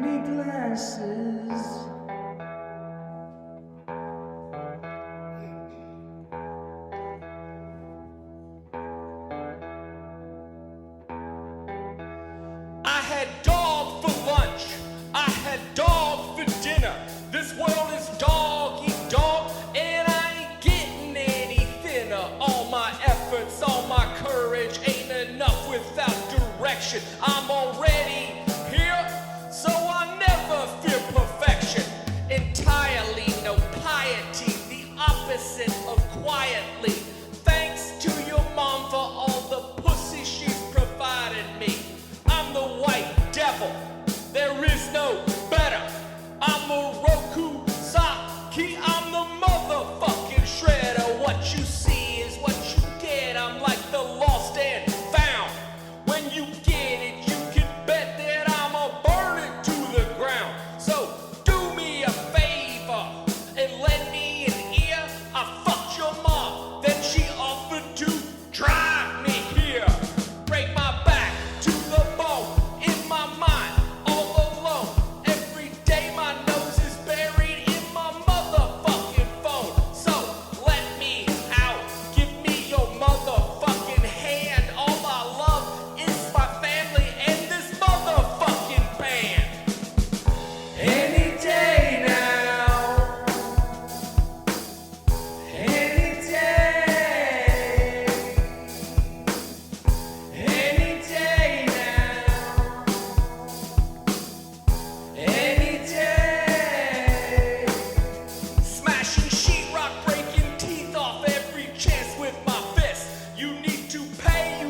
pretty glasses. I had dog for lunch, I had dog for dinner. This world is dog eat dog, and I ain't getting any thinner. All my efforts, all my courage ain't enough without direction. I'm already here, so I never fear perfection. Entirely no piety, the opposite of quietly. Thanks to your mom for all the pussy she's provided me. I'm the white devil, there is no better. I'm a Roku Saki, I'm the motherfucking shredder. What you see is what you get, I'm like the lost and found. When you get it, you can bet that I'ma burn it to the ground. So do me a favor and lend me an ear. I fucked your mom, then she offered to drive me here. Break my back to the bone, in my mind, all alone. Every day my nose is buried in my motherfucking phone. So let me out, give me your motherfucking hand. All I love is my family and this motherfucking band. Any day now, any day, any day now, any day. Smashing sheetrock, breaking teeth off every chance with my fist. You need to pay, you